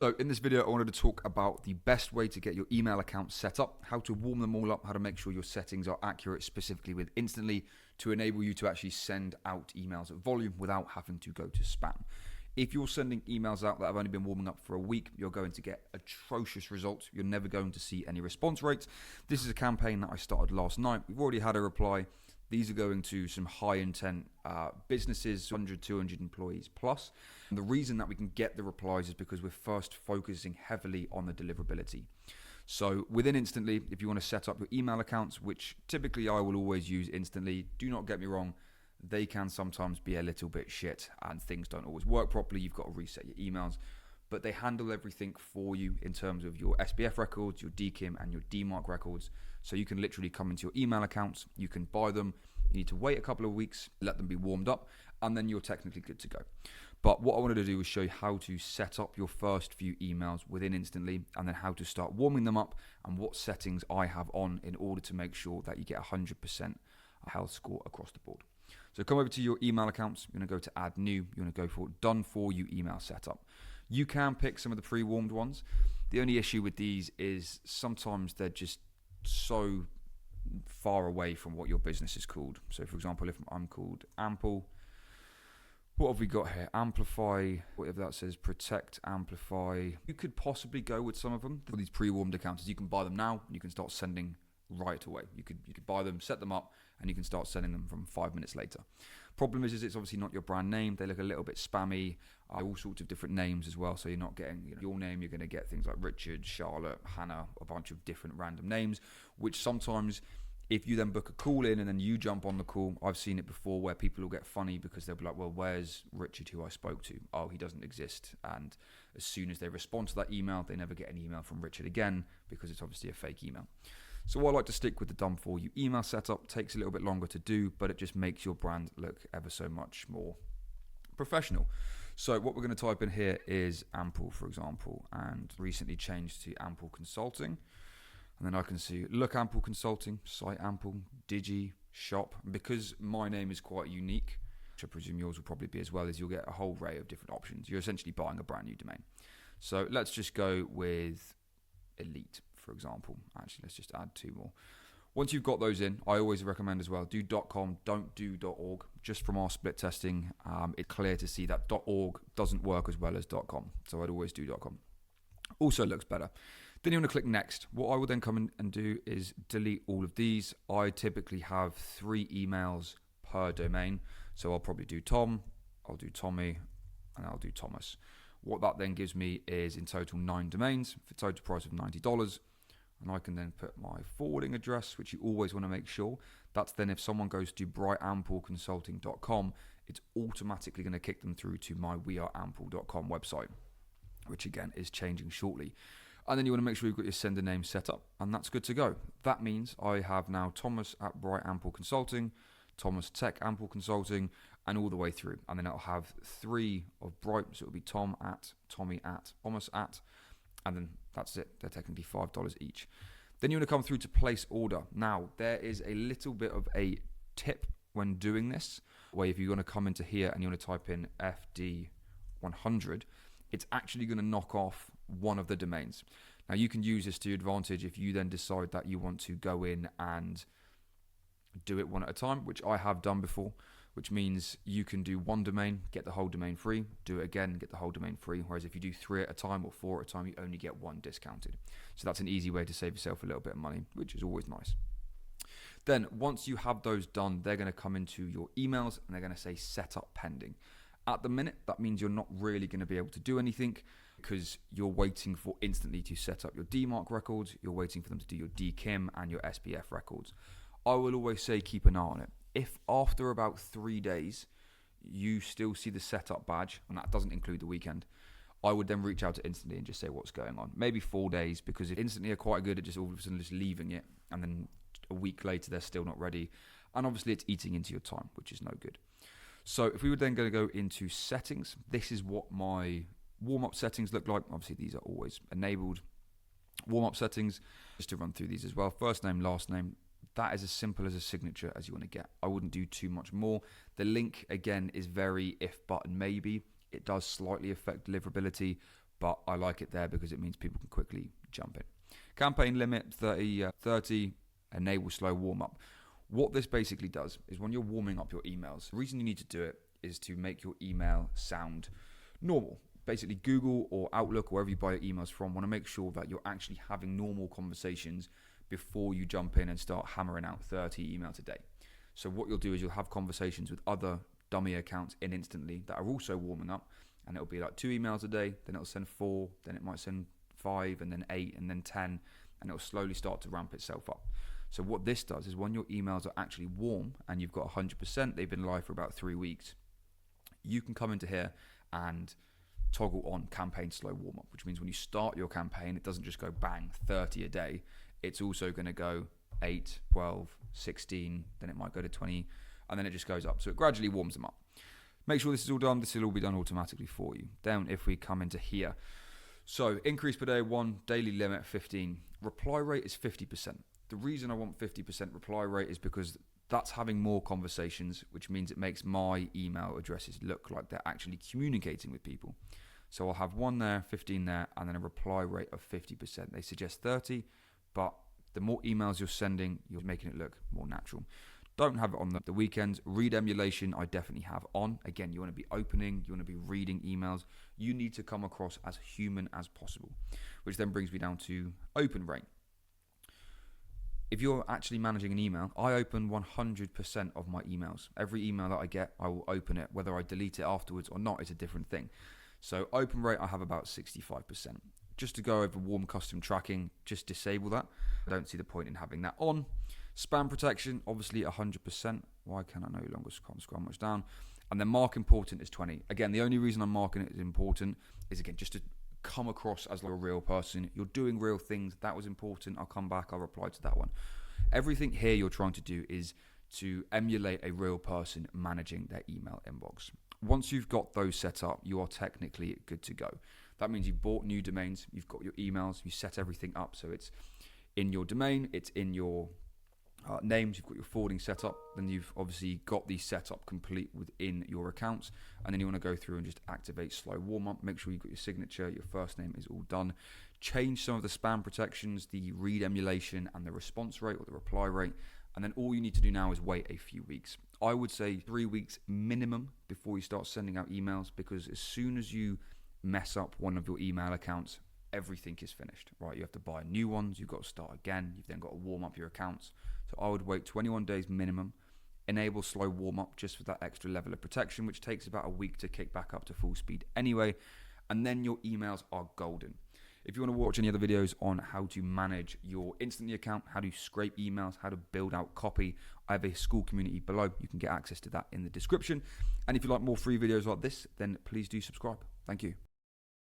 So in this video, I wanted to talk about the best way to get your email accounts set up, how to warm them all up, how to make sure your settings are accurate, specifically with Instantly, to enable you to actually send out emails at volume without having to go to spam. If you're sending emails out that have only been warming up for a week, you're going to get atrocious results. You're never going to see any response rates. This is a campaign that I started last night. We've already had a reply. These are going to some high intent businesses, 100, 200 employees plus. And the reason that we can get the replies is because we're first focusing heavily on the deliverability. So within Instantly, if you want to set up your email accounts, which typically I will always use Instantly, do not get me wrong, they can sometimes be a little bit shit and things don't always work properly. You've got to reset your emails, but they handle everything for you in terms of your SPF records, your DKIM and your DMARC records. So you can literally come into your email accounts, you can buy them, you need to wait a couple of weeks, let them be warmed up, and then you're technically good to go. But what I wanted to do was show you how to set up your first few emails within Instantly and then how to start warming them up and what settings I have on in order to make sure that you get 100% health score across the board. So come over to your email accounts, you're going to go to add new, you're going to go for done for you email setup. You can pick some of the pre-warmed ones. The only issue with these is sometimes they're just so far away from what your business is called. So for example, if I'm called Ampl, what have we got here? Amplify, whatever that says, protect, amplify. You could possibly go with some of them. For these pre-warmed accounts, you can buy them now and you can start sending right away. You could buy them, set them up, and you can start sending them from 5 minutes later. Problem is it's obviously not your brand name. They look a little bit spammy. All sorts of different names as well. So you're not getting your name. You're going to get things like Richard, Charlotte, Hannah, a bunch of different random names, which sometimes if you then book a call in and then you jump on the call, I've seen it before where people will get funny because they'll be like, well, where's Richard who I spoke to? Oh, he doesn't exist. And as soon as they respond to that email, they never get an email from Richard again because it's obviously a fake email. So I like to stick with the done for you email setup. Takes a little bit longer to do, but it just makes your brand look ever so much more professional. So what we're going to type in here is Ampl, for example, and recently changed to Ampl Consulting. And then I can see look Ampl Consulting, site Ampl, Digi, shop. And because my name is quite unique, which I presume yours will probably be as well, is you'll get a whole array of different options. You're essentially buying a brand new domain. So let's just go with Elite, for example. Actually, let's just add two more. Once you've got those in, I always recommend as well, do .com, don't do .org. Just from our split testing, it's clear to see that .org doesn't work as well as .com. So I'd always do .com. Also looks better. Then you want to click next. What I will then come in and do is delete all of these. I typically have 3 emails per domain. So I'll probably do Tom, I'll do Tommy, and I'll do Thomas. What that then gives me is in total 9 domains for a total price of $90. And I can then put my forwarding address, which you always want to make sure. That's then if someone goes to brightamplconsulting.com, it's automatically going to kick them through to my weareample.com website, which again is changing shortly. And then you want to make sure you've got your sender name set up, and that's good to go. That means I have now Thomas at Bright Ampl Consulting, Thomas Tech Ampl Consulting, and all the way through. And then I'll have 3 of Bright, so it'll be Tom at, Tommy at, Thomas at, and then that's it. They're technically $5 each. Then you want to come through to place order. Now, there is a little bit of a tip when doing this, where if you're going to come into here and you want to type in FD100, it's actually going to knock off one of the domains. Now, you can use this to your advantage if you then decide that you want to go in and do it one at a time, which I have done before, which means you can do 1 domain, get the whole domain free, do it again, get the whole domain free. Whereas if you do 3 at a time or 4 at a time, you only get 1 discounted. So that's an easy way to save yourself a little bit of money, which is always nice. Then once you have those done, they're going to come into your emails and they're going to say set up pending. At the minute, that means you're not really going to be able to do anything because you're waiting for Instantly to set up your DMARC records. You're waiting for them to do your DKIM and your SPF records. I will always say keep an eye on it. If after about 3 days, you still see the setup badge, and that doesn't include the weekend, I would then reach out to Instantly and just say what's going on. Maybe 4 days, because if Instantly are quite good at just all of a sudden just leaving it, and then a week later they're still not ready. And obviously it's eating into your time, which is no good. So if we were then going to go into settings, this is what my warm-up settings look like. Obviously these are always enabled. Warm-up settings, just to run through these as well. First name, last name. That is as simple as a signature as you want to get. I wouldn't do too much more. The link, again, is very if, but, and maybe. It does slightly affect deliverability, but I like it there because it means people can quickly jump in. Campaign limit 30, enable slow warm up. What this basically does is when you're warming up your emails, the reason you need to do it is to make your email sound normal. Basically, Google or Outlook, wherever you buy your emails from, want to make sure that you're actually having normal conversations before you jump in and start hammering out 30 emails a day. So what you'll do is you'll have conversations with other dummy accounts in instantly that are also warming up, and it'll be like 2 emails a day, then it'll send 4, then it might send 5, and then 8, and then 10, and it'll slowly start to ramp itself up. So what this does is when your emails are actually warm and you've got 100%, they've been live for about 3 weeks, you can come into here and toggle on campaign slow warm up, which means when you start your campaign, it doesn't just go bang 30 a day. It's also going to go 8, 12, 16, then it might go to 20, and then it just goes up. So it gradually warms them up. Make sure this is all done. This will all be done automatically for you. Then if we come into here, so increase per day 1, daily limit 15, reply rate is 50%. The reason I want 50% reply rate is because that's having more conversations, which means it makes my email addresses look like they're actually communicating with people. So I'll have 1 there, 15 there, and then a reply rate of 50%. They suggest 30, but the more emails you're sending, you're making it look more natural. Don't have it on the weekends. Read emulation, I definitely have on. Again, you want to be opening, you want to be reading emails. You need to come across as human as possible, which then brings me down to open rate. If you're actually managing an email, I open 100% of my emails. Every email that I get, I will open it. Whether I delete it afterwards or not is a different thing. So open rate, I have about 65%. Just to go over warm custom tracking, just disable that. I don't see the point in having that on. Spam protection, obviously 100%. Why can I no longer scroll much down? And then mark important is 20. Again, the only reason I'm marking it as important is, again, just to come across as like a real person. You're doing real things. That was important. I'll come back. I'll reply to that one. Everything here you're trying to do is to emulate a real person managing their email inbox. Once you've got those set up, you are technically good to go. That means you've bought new domains, you've got your emails, you set everything up so it's in your domain, it's in your names, you've got your forwarding set up, then you've obviously got the setup complete within your accounts, and then you want to go through and just activate slow warm up, make sure you've got your signature, your first name is all done, change some of the spam protections, the read emulation and the response rate or the reply rate, and then all you need to do now is wait a few weeks. I would say 3 weeks minimum before you start sending out emails, because as soon as you mess up one of your email accounts, everything is finished, right? You have to buy new ones, you've got to start again, you've then got to warm up your accounts. So I would wait 21 days minimum, enable slow warm up just for that extra level of protection, which takes about a week to kick back up to full speed anyway, and then your emails are golden. If you want to watch any other videos on how to manage your Instantly account, how to scrape emails, how to build out copy, I have a school community below. You can get access to that in the description. And if you like more free videos like this, then please do subscribe. Thank you.